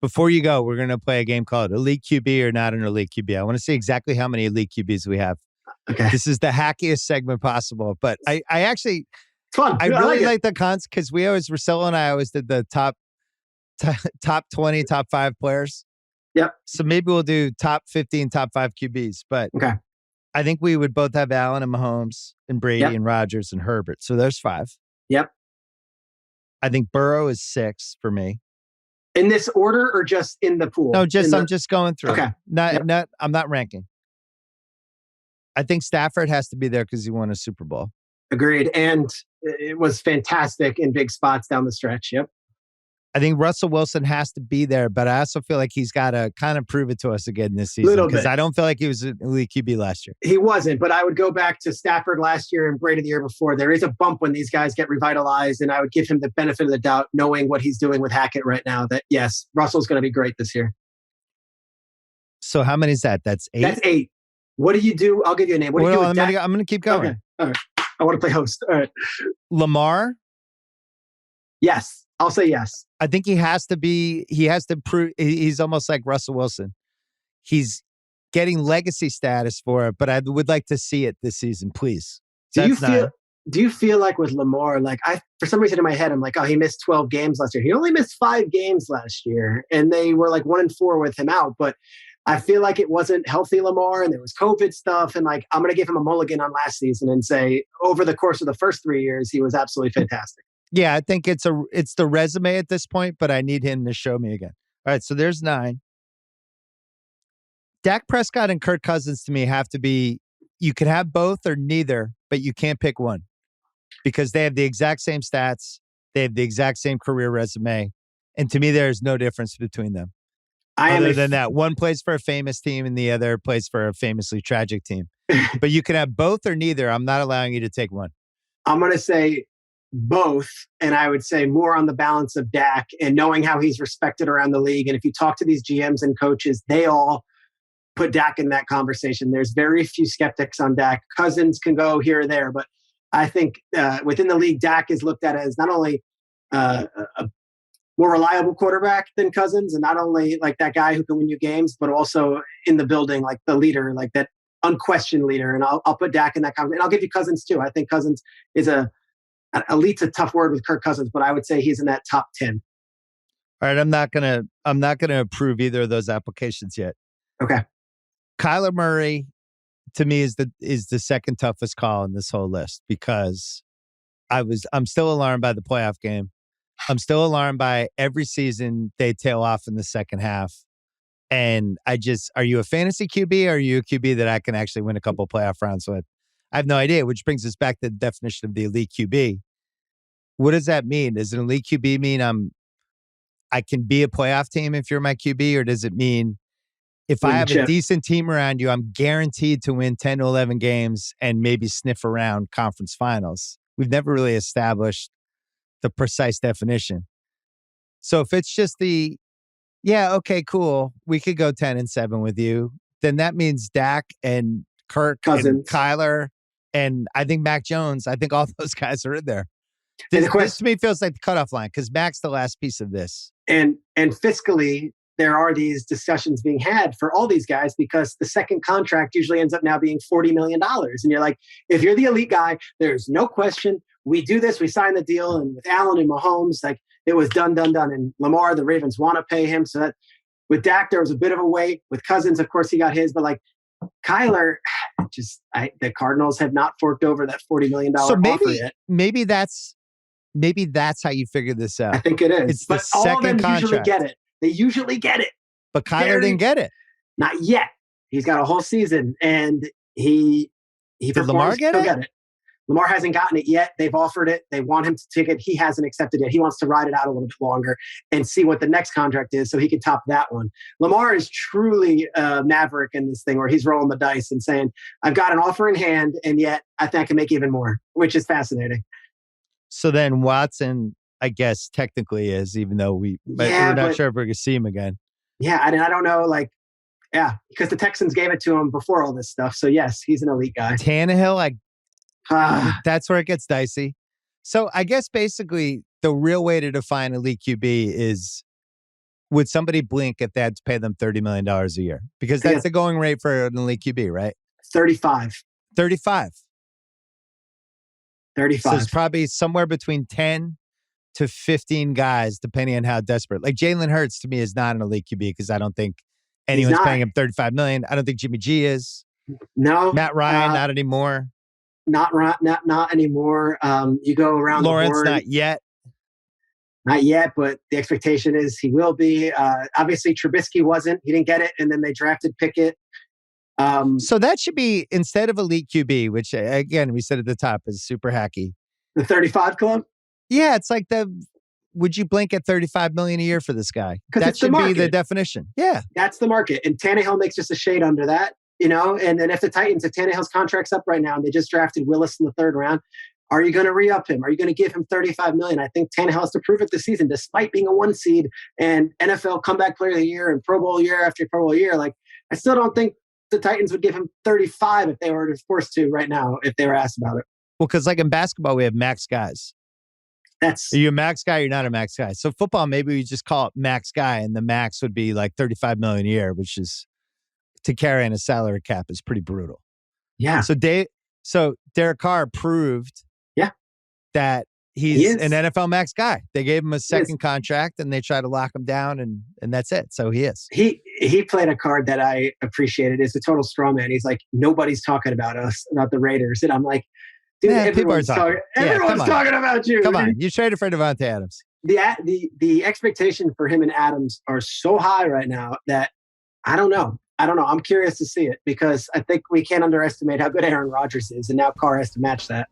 Before you go, we're going to play a game called Elite QB or Not an Elite QB. I want to see exactly how many Elite QBs we have. Okay. This is the hackiest segment possible, but I actually, it's fun. I really like the cons because Russello and I always did the top 20, top 5 players. Yep. So maybe we'll do top 15, top 5 QBs, but okay. I think we would both have Allen and Mahomes and Brady and Rodgers and Herbert. So there's 5. Yep. I think Burrow is 6 for me. In this order or just in the pool? No, I'm just going through. Okay. I'm not ranking. I think Stafford has to be there because he won a Super Bowl. Agreed. And it was fantastic in big spots down the stretch. Yep. I think Russell Wilson has to be there, but I also feel like he's got to kind of prove it to us again this season because I don't feel like he was an elite QB last year. He wasn't, but I would go back to Stafford last year and Brady the year before. There is a bump when these guys get revitalized, and I would give him the benefit of the doubt knowing what he's doing with Hackett right now that, yes, Russell's going to be great this year. So how many is that? That's 8? That's 8. What do you do? I'll give you a name. What do you do with Dak? I'm going to keep going. Okay. All right. I want to play host. All right. Lamar? Yes. I'll say yes. I think he has to prove, he's almost like Russell Wilson. He's getting legacy status for it, but I would like to see it this season, please. Do you feel like with Lamar, like for some reason in my head, I'm like, oh, he missed 12 games last year. He only missed 5 games last year, and they were like 1-4 with him out. But I feel like it wasn't healthy Lamar, and there was COVID stuff. And like, I'm going to give him a mulligan on last season and say over the course of the first 3 years, he was absolutely fantastic. Yeah, I think it's the resume at this point, but I need him to show me again. All right, so there's 9. Dak Prescott and Kirk Cousins to me have to be, you can have both or neither, but you can't pick one because they have the exact same stats. They have the exact same career resume. And to me, there's no difference between them. Other than that, one plays for a famous team and the other plays for a famously tragic team. But you can have both or neither. I'm not allowing you to take one. I'm going to say both, and I would say more on the balance of Dak and knowing how he's respected around the league. And if you talk to these GMs and coaches, they all put Dak in that conversation. There's very few skeptics on Dak. Cousins can go here or there, but I think within the league, Dak is looked at as not only a more reliable quarterback than Cousins, and not only like that guy who can win you games, but also in the building, like the leader, like that unquestioned leader. And I'll put Dak in that conversation. And I'll give you Cousins too. I think Cousins is elite's a tough word with Kirk Cousins, but I would say he's in that top 10. All right, I'm not gonna approve either of those applications yet. Okay. Kyler Murray to me is the second toughest call in this whole list because I'm still alarmed by the playoff game. I'm still alarmed by every season they tail off in the second half. And are you a fantasy QB or are you a QB that I can actually win a couple playoff rounds with? I have no idea, which brings us back to the definition of the elite QB. What does that mean? Does an elite QB mean I can be a playoff team if you're my QB, or does it mean if I have a decent team around you, I'm guaranteed to win 10 to 11 games and maybe sniff around conference finals? We've never really established the precise definition. So if it's just okay, cool, we could go 10-7 with you, then that means Dak and Kirk Cousins and Kyler and I think Mac Jones, I think all those guys are in there. This to me feels like the cutoff line because Mac's the last piece of this. And fiscally, there are these discussions being had for all these guys because the second contract usually ends up now being $40 million. And you're like, if you're the elite guy, there's no question. We do this. We sign the deal. And with Allen and Mahomes, like it was done. And Lamar, the Ravens want to pay him. So that with Dak, there was a bit of a wait. With Cousins, of course, he got his. But like Kyler, the Cardinals have not forked over that $40 million offer yet. Maybe that's how you figure this out. I think it is. It's the second all of them contract. Usually get it. They usually get it. But Kyler didn't get it. Not yet. He's got a whole season, and he Did Lamar get it? Lamar hasn't gotten it yet. They've offered it. They want him to take it. He hasn't accepted it. He wants to ride it out a little bit longer and see what the next contract is so he can top that one. Lamar is truly a maverick in this thing where he's rolling the dice and saying, I've got an offer in hand, and yet I think I can make even more, which is fascinating. So then Watson, I guess, technically is, even though we're not sure if we're going to see him again. Yeah, I don't know, because the Texans gave it to him before all this stuff. So, yes, he's an elite guy. Tannehill, that's where it gets dicey. So I guess basically the real way to define elite QB is would somebody blink if they had to pay them $30 million a year? Because that's the going rate for an elite QB, right? 35. 35. 35. So it's probably somewhere between 10 to 15 guys, depending on how desperate. Like Jalen Hurts to me is not an elite QB because I don't think anyone's paying him $35 million. I don't think Jimmy G is. No. Matt Ryan, not anymore. Not anymore. You go around Lawrence, the board. not yet. Not yet, but the expectation is he will be. Obviously, Trubisky wasn't. He didn't get it, and then they drafted Pickett. So that should be, instead of elite QB, which, again, we said at the top is super hacky. The 35 club? Yeah, it's like would you blink at $35 million a year for this guy? That should be the definition. Yeah. That's the market. And Tannehill makes just a shade under that, and then if Tannehill's contract's up right now and they just drafted Willis in the 3rd round, are you going to re-up him? Are you going to give him $35 million? I think Tannehill has to prove it this season, despite being a 1 seed and NFL comeback player of the year and Pro Bowl year after Pro Bowl year. Like, I still don't think the Titans would give him 35 if they were forced to right now, if they were asked about it. Well, because like in basketball, we have max guys. Are you a max guy or you're not a max guy? So football, maybe we just call it max guy, and the max would be like $35 million a year, which is, to carry in a salary cap, is pretty brutal. Yeah. So Derek Carr proved that he's an NFL max guy. They gave him a second contract and they tried to lock him down, and that's it. So he is. He played a card that I appreciated. It's a total straw man. He's like, nobody's talking about us, about the Raiders. And I'm like, dude, everyone's talking about you. Come on. You traded for Devontae Adams. The expectation for him and Adams are so high right now that I don't know. I'm curious to see it because I think we can't underestimate how good Aaron Rodgers is, and now Carr has to match that.